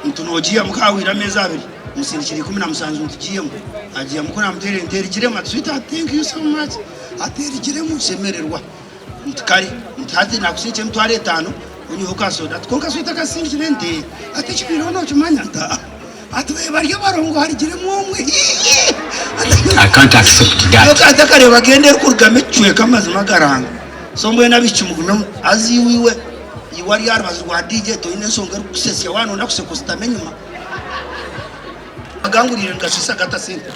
ntunojia mukawira meza abiri musirikiri 17 ntugiyemo agiye mukora mutere kirema twita thank you so much ateri kirema usemererwa mtukari mtati nakusiche mtware 5 unyiho kasoda tkonka swita kasingire nde ati chipiro no chumanya nda ati baryo barongo hari kirema umwe I can't accept that yokata kare bagende kurugame cwe kamazi magaranga somwe nabichumugume aziwiwe iwari yarabazwa DJ to ine songa kusesya wano ndakusekosta menyuma agangurire ngashisa gata sente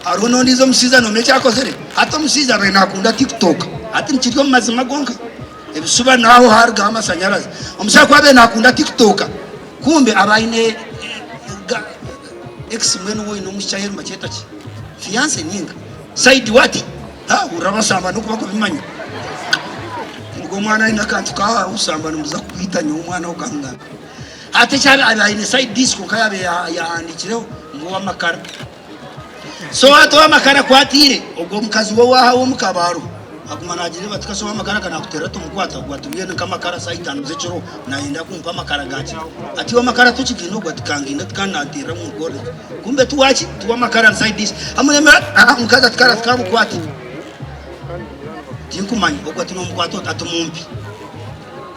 arono ndizo musiza no mecha akozere hato musiza bena akunda TikTok ati mchitwa mazima gonga ebisuba naho harga amasanyarazi omusaka kwabe nakunda TikTok kumbe abaine ex mwenu wo ino mushayero macheta chi fiance ninga side wati urabasamba no kubako bimanya ngo mwana ina kantu ka usamba numuza kwita nyo mwana ukangana ate cyane abaine side disco kayabe yahandikireho ngo wamakara so ato amakara kwatire ubwo mukazi wo waha mukabaro akumanagire batikaso amakara kana kutera tumukwata gwatuye nkamakara side tanu zecero naenda kumpa amakara gachi ati wa makara tuchikino gwatikanginga tikanatira mugore kumbe tuwachi tuwa makara side dis amulema mukaza tikara tikamukwata tinkumanya ubwo tinomukwato atumumpi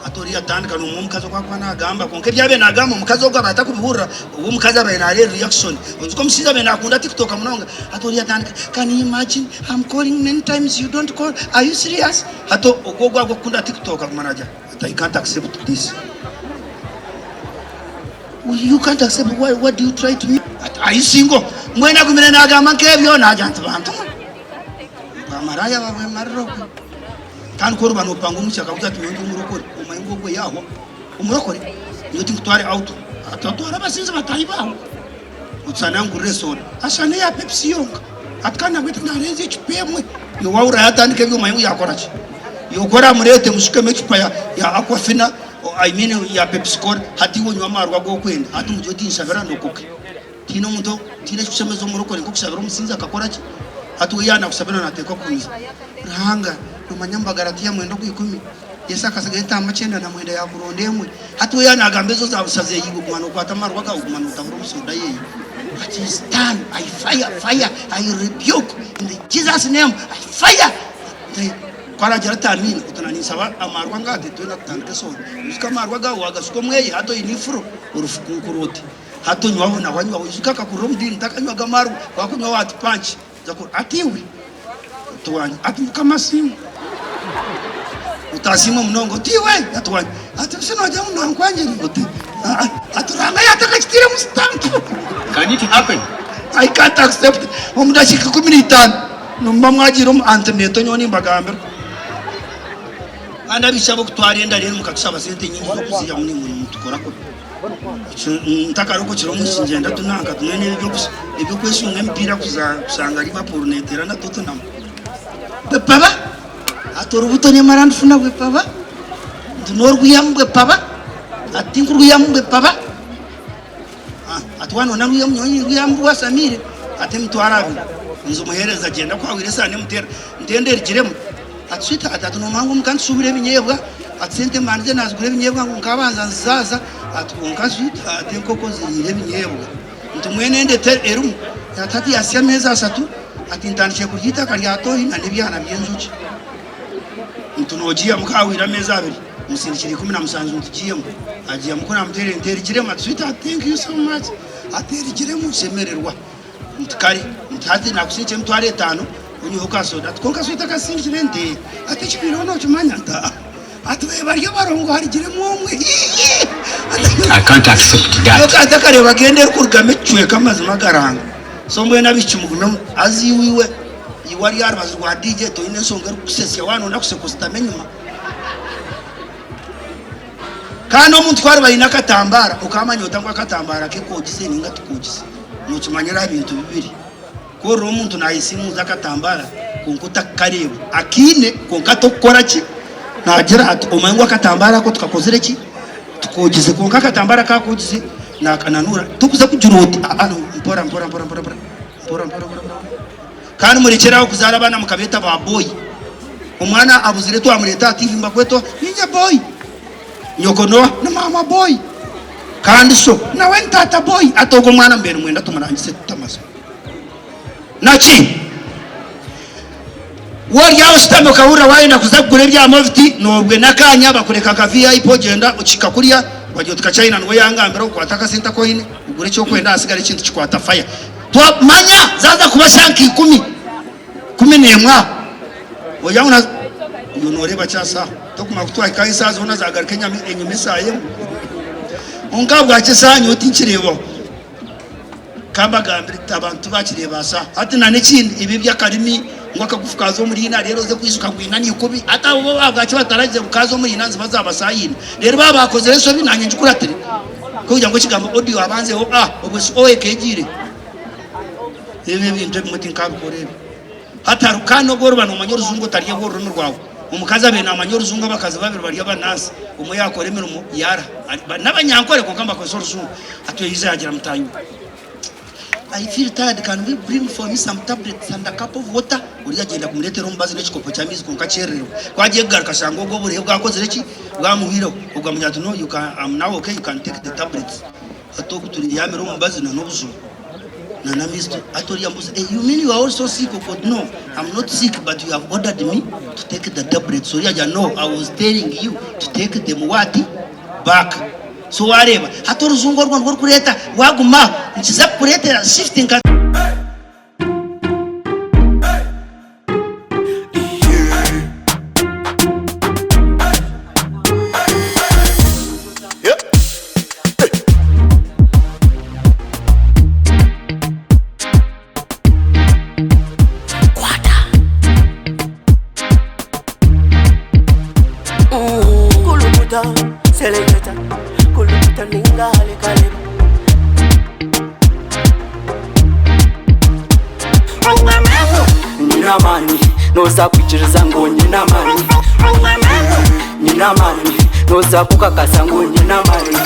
atori atandika no mumkazo kwa nagamba konke byabe nagamba mukazo gwa batakubihura uwo mukaza baina reaction uziko musiza bena akunda TikTok munonga atori atandika can you imagine I'm calling many times you don't call are you serious hato ogogwa gukunda TikTok manager I can't accept this you can't accept what do you try to me are you single mwena kumene nagamba nkebyo najantu bantu bamaraya bawe marro kandi ko rubano pango mucyaka kuzati mwende umurokore umayingo gwe yaho umurokore iyo tinkutware auto atotwara basinze batayibaho utsana ngure soda ashane ya Pepsi yonga atkana gwete ndareze chipemwe yo waura yatandike byo mayingo yakorachi yo kora murete mushike mechupa ya Aquafina I mean ya Pepsi Core hati wonywa marwa go kwenda hati mujoti inshabera ndokoke tino muto tine kushemezo umurokore ngo kushabera umusinze akakorachi hati yana kusabena nateko kwiza rahanga rumanyamba garatiya mwendo kwikumi yesa kasageta amachenda na mwenda ya kurondemwe hatu yana agambezo za usaze yigo kumano kwatamarwa ka kumano taburo musoda yeyi but is done I fire I rebuke in the Jesus name I fire kwara jarata amina utanani saba amarwa ngade twena tanke so usika marwa ga wagasuko mweye hato inifuro urufuku kuroti hato nywaho na wanywa usika ka kuromdini takanywa gamaru kwakunywa wati punch zako atiwi tuwanya atumukama simu utasima mnongo tiwe atwanya atusino jamu nankwanje ngote aturanga yatakachitire mustampu can it happen I can't accept umudashika 15 numba mwajiro antemeto nyoni mbagambe anabishabo kutwarenda rero mukatusaba sente nyingi zo kuziya muri mutukora ko ntakaruko kiro musingenda tunanga tunene ibyo kweshunga mpira kusanga Liverpool netera na Tottenham bepaba atorubuto ne marandufuna bepaba ndunorwiyambwe paba atinkurwiyambwe paba atwano naruyo mnyonyi rwiyambwa Samire atemtwarabi nizo muhereza genda kwa wiresane mutera ndendere kiremo atsita atatuno mangu mukansubire binyebwa atsente manze nazigure binyebwa ngabanza nzaza atwonkazita atenkoko zirire binyebwa ntumwene ndete erum yatati asya meza asatu atintanishe kugita karyato ina nibyana byenzuki ntunojia mukawira meza abiri musirikiri 17 ntugiyemo agiye mukora mutere kirema twita thank you so much ateri kirema semererwa mtukari mtati nakusiche mtware 5 unyiho kasoda tkonka swita kasingire nde ati chipiro no chumanya nda ati baryo barongo hari kirema umwe I can't accept that yokata kare bagende kurugame cwe kamazi magaranga somwe nabichumugume aziwiwe iwari yarabazwa DJ to ine songa kusesya wano ndakusekosta menyuma kana umuntu twari bayina katambara ukamanya utangwa katambara ke kogise ninga tukogise nuchumanyira ibintu bibiri ko ro umuntu nayisimu zakatambara kunkuta kareba akine konkato korachi nagira ati omangwa katambara ko tukakozere ki tukogise konka katambara ka kogise nakananura tukuza kujuroti mpora kandi murekeraho kuzara abana mukabeta ba boy umwana abuzire to amureta ati vimba kweto ninja boy nyoko no na mama boy kandi so nawe ntata boy atogo mwana mbere mwenda tumarangise tutamaze naki wari yawe stambo kahura waenda kuzagura bya mafiti nobwe nakanya bakureka ka VIP genda ukika kuriya wagiye Kachaina ngo yangambira ko ataka senta coin ugure cyo kwenda asigara ikintu kikwata fire to manya zaza kuba shanki 10 nemwa oya una unoreba cyasa to kuma kutwa ikaisa zona zagaruka enyemesaye ungabwa cyesanya utinkirebo kambagambira abantu bakireba sa ati na n'ikindi ibi by'akarimi ngo akagufukazo muri ina rero ze kwisuka gwina nikubi atabo babwacu bataragize bukazo muri ina bazabasayina rero babakoze reso binanye njikuratire kugira ngo kigambo audio abanze ho ubwo owe kegire ibi bintu mutinkabikorera hatarukano gorba no manyoro zungo tariye gorro n'urwawo umukaza bene amanyoro zungo bakaza babiri bari abanasi umuyakore mirumo yara n'abanyankore ko kamba ko soruzu atuye izagira mutayu. I feel tired. Can we bring for me some tablets and a cup of water? Uriya genda kumletera umbazi n'ikikopo cya mizi konkacerero. Kwagiye garuka shango go buri bwakoze reki bwamuhiro ugamunyatu no you can I'm now okay you can take the tablets. Atokuturi yamero umbazi na nobuzo. Na misto atori ambuza you mean you are also sick? No, I'm not sick but you have ordered me to take the tablets. Uriya no, I was telling you to take them what back. So wareba hatoruzungo rwo kureta waguma nkiza kureta shifting Selector kuluta ningale kale nina mani noza kuchiriza ngo nina mani nina mani noza kukakasa ngo nina mani